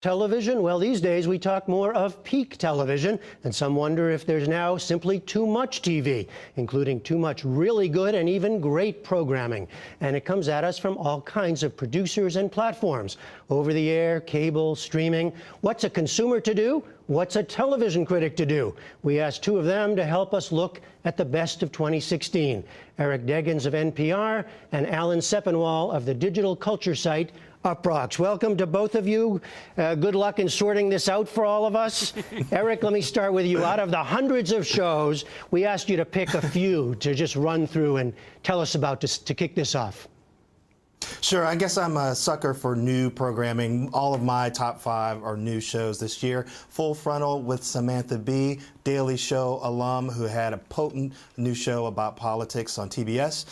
Television? Well, these days we talk more of peak television, and some wonder if there's now simply too much TV, including too much really good and even great programming. And it comes at us from all kinds of producers and platforms, over the air, cable, streaming. What's a consumer to do? What's a television critic to do? We asked two of them to help us look at the best of 2016. Eric Deggans of NPR and Alan Sepinwall of the digital culture site Uproxx. Welcome to both of you. Good luck in sorting this out for all of us. Eric, let me start with you. Out of the hundreds of shows, we asked you to pick a few to just run through and tell us about to kick this off. Sure. I guess I'm a sucker for new programming. All of my top 5 are new shows this year. Full Frontal with Samantha Bee, Daily Show alum who had a potent new show about politics on TBS.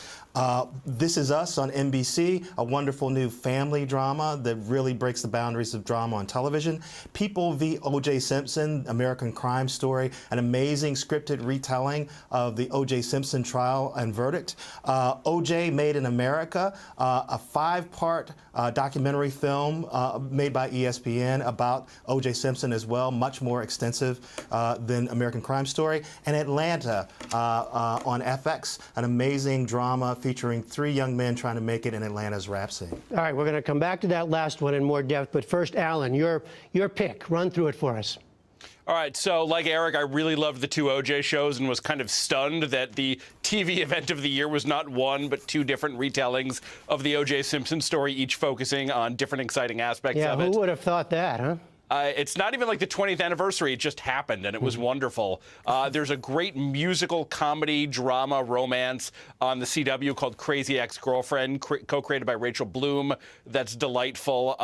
This Is Us on NBC, a wonderful new family drama that really breaks the boundaries of drama on television. People v. O.J. Simpson, American Crime Story, an amazing scripted retelling of the O.J. Simpson trial and verdict. O.J. Made in America, a 5-part documentary film made by ESPN about O.J. Simpson as well, much more extensive than American Crime Story. And Atlanta on FX, an amazing drama featuring 3 young men trying to make it in Atlanta's rap scene. All right, we're going to come back to that last one in more depth, but first, Alan, your pick. Run through it for us. All right, so like Eric, I really loved the 2 OJ shows and was kind of stunned that the TV event of the year was not 1, but 2 different retellings of the O.J. Simpson story, each focusing on different exciting aspects of it. Yeah, who would have thought that, huh? It's not even like the 20th anniversary. It just happened, and it was wonderful. There's a great musical comedy, drama, romance on the CW called Crazy Ex-Girlfriend, co-created by Rachel Bloom. That's delightful.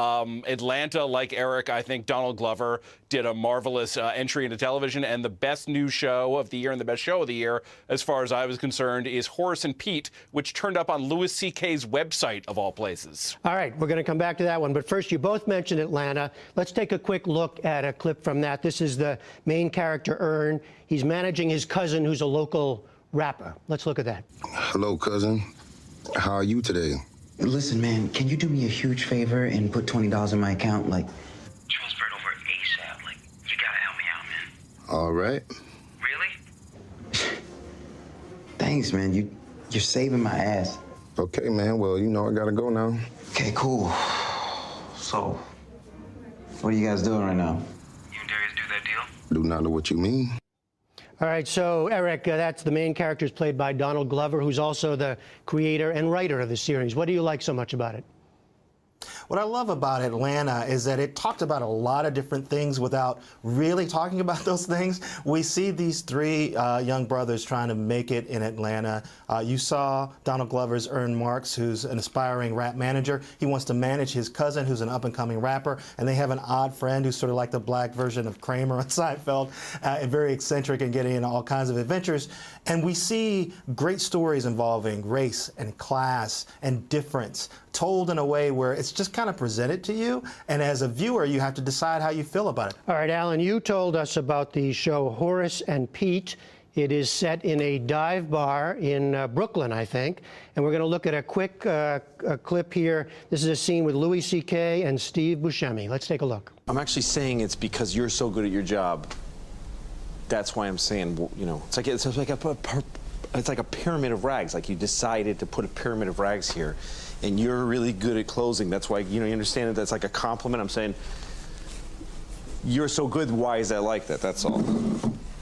Atlanta, like Eric, I think Donald Glover did a marvelous entry into television. And the best new show of the year and the best show of the year, as far as I was concerned, is Horace and Pete, which turned up on Louis C.K.'s website, of all places. All right, we're going to come back to that one. But first, you both mentioned Atlanta. Let's take a quick look at a clip from that. This is the main character, Ern. He's managing his cousin, who's a local rapper. Let's look at that. Hello, cousin. How are you today? Listen, man, can you do me a huge favor and put $20 in my account? Like, transfer it over ASAP. Like, you gotta help me out, man. All right. Really? thanks, man. You're saving my ass. Okay, man. Well, you know I gotta go now. Okay, cool. So, what are you guys doing right now? You and Darius do that deal? Do not know what you mean. All right, so Eric, that's the main character is played by Donald Glover, who's also the creator and writer of the series. What do you like so much about it? What I love about Atlanta is that it talked about a lot of different things without really talking about those things. We see these 3 young brothers trying to make it in Atlanta. You saw Donald Glover's Ern Marks, who's an aspiring rap manager. He wants to manage his cousin, who's an up-and-coming rapper, and they have an odd friend who's sort of like the black version of Kramer on Seinfeld, and very eccentric and getting into all kinds of adventures. And we see great stories involving race and class and difference, told in a way where it's just kind of presented to you, and as a viewer, you have to decide how you feel about it. All right, Alan, you told us about the show Horace and Pete. It is set in a dive bar in Brooklyn, I think, and we're going to look at a quick clip here. This is a scene with Louis C.K. and Steve Buscemi. Let's take a look. I'm actually saying it's because you're so good at your job. That's why I'm saying, you know, it's like a pyramid of rags. Like you decided to put a pyramid of rags here, and you're really good at closing. That's why, you know, you understand that that's like a compliment. I'm saying you're so good. Why is that like that? That's all.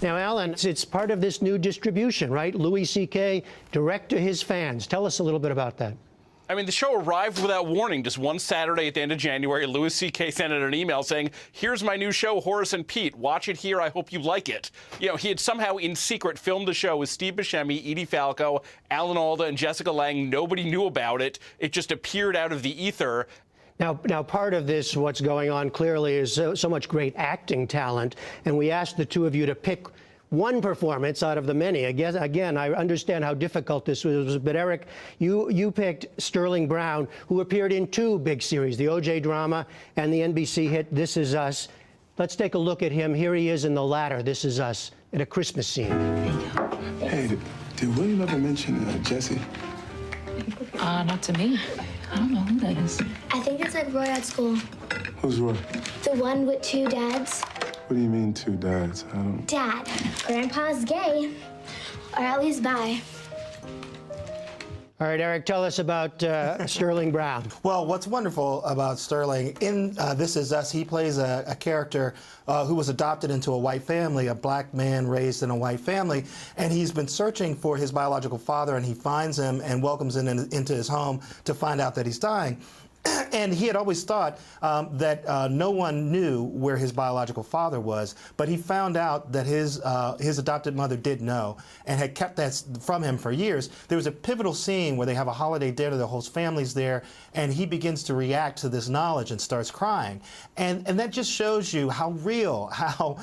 Now, Alan, it's part of this new distribution, right? Louis C.K. direct to his fans. Tell us a little bit about that. I mean, the show arrived without warning. Just one Saturday at the end of January, Louis C.K. sent out an email saying, here's my new show, Horace and Pete. Watch it here. I hope you like it. You know, he had somehow in secret filmed the show with Steve Buscemi, Edie Falco, Alan Alda, and Jessica Lange. Nobody knew about it. It just appeared out of the ether. Now, part of this, what's going on clearly, is so much great acting talent, and we asked the 2 of you to pick one performance out of the many. Again, I understand how difficult this was, but Eric, you picked Sterling Brown, who appeared in 2 big series, the O.J. drama and the NBC hit This Is Us. Let's take a look at him. Here he is in the latter, This Is Us, in a Christmas scene. Hey, did William ever mention Jesse? Not to me. I don't know who that is. I think it's like Roy at school. Who's Roy? The one with two dads. What do you mean, two dads? I don't... Dad. Grandpa's gay. Or at least bi. All right, Eric, tell us about Sterling Brown. Well, what's wonderful about Sterling, in This Is Us, he plays a character who was adopted into a white family, a black man raised in a white family, and he's been searching for his biological father, and he finds him and welcomes him into his home to find out that he's dying. And he had always thought that no one knew where his biological father was, but he found out that his adopted mother did know and had kept that from him for years. There was a pivotal scene where they have a holiday dinner, the whole family's there, and he begins to react to this knowledge and starts crying. And that just shows you how real, how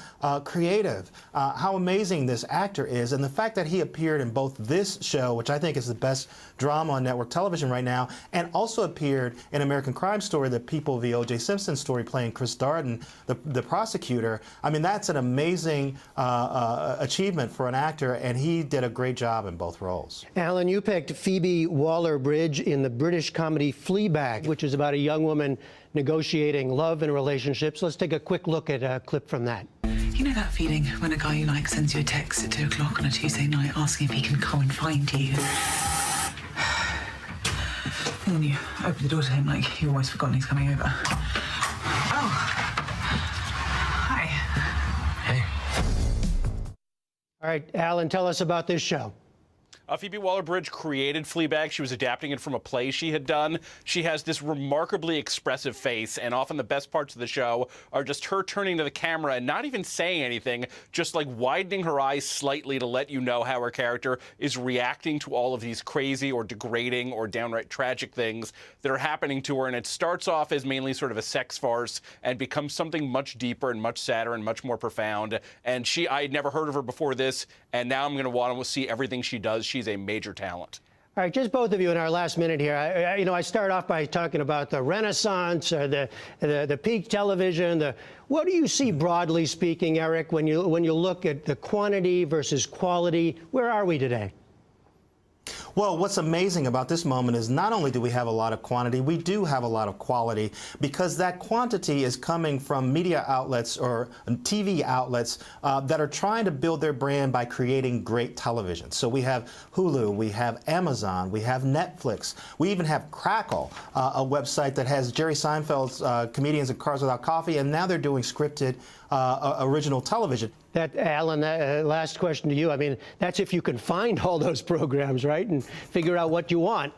creative, how amazing this actor is. And the fact that he appeared in both this show, which I think is the best drama on network television right now, and also appeared in American Crime Story, the People v. O.J. Simpson story, playing Chris Darden, the prosecutor. I mean, that's an amazing achievement for an actor, and he did a great job in both roles. Alan, you picked Phoebe Waller-Bridge in the British comedy Fleabag, which is about a young woman negotiating love and relationships. Let's take a quick look at a clip from that. You know that feeling when a guy you like sends you a text at 2 o'clock on a Tuesday night asking if he can come and find you? And then you open the door to him like you've almost forgotten he's coming over. Oh. Hi. Hey. All right, Alan, tell us about this show. Phoebe Waller-Bridge created Fleabag. She was adapting it from a play she had done. She has this remarkably expressive face, and often the best parts of the show are just her turning to the camera and not even saying anything, just like widening her eyes slightly to let you know how her character is reacting to all of these crazy or degrading or downright tragic things that are happening to her. And it starts off as mainly sort of a sex farce and becomes something much deeper and much sadder and much more profound. And I had never heard of her before this, and now I'm going to want to see everything she does. She's a major talent. All right, just both of you in our last minute here. I start off by talking about the Renaissance, the peak television. What do you see, broadly speaking, Eric, when you look at the quantity versus quality? Where are we today? Well, what's amazing about this moment is not only do we have a lot of quantity, we do have a lot of quality, because that quantity is coming from media outlets or TV outlets that are trying to build their brand by creating great television. So we have Hulu, we have Amazon, we have Netflix, we even have Crackle, a website that has Jerry Seinfeld's Comedians and Cars Without Coffee, and now they're doing scripted original television. Alan, last question to you. I mean, that's if you can find all those programs, right, and figure out what you want.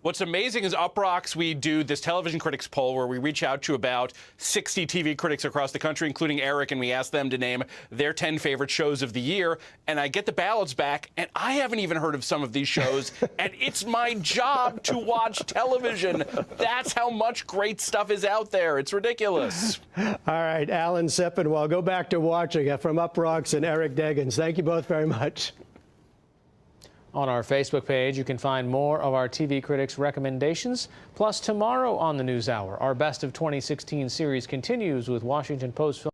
What's amazing is Uproxx, we do this television critics poll where we reach out to about 60 TV critics across the country, including Eric, and we ask them to name their 10 favorite shows of the year. And I get the ballots back, and I haven't even heard of some of these shows. And it's my job to watch television. That's how much great stuff is out there. It's ridiculous. All right, Alan Sepinwall, go back to watching from Uproxx, and Eric Deggans. Thank you both very much. On our Facebook page, you can find more of our TV critics' recommendations. Plus, tomorrow on the NewsHour, our Best of 2016 series continues with Washington Post film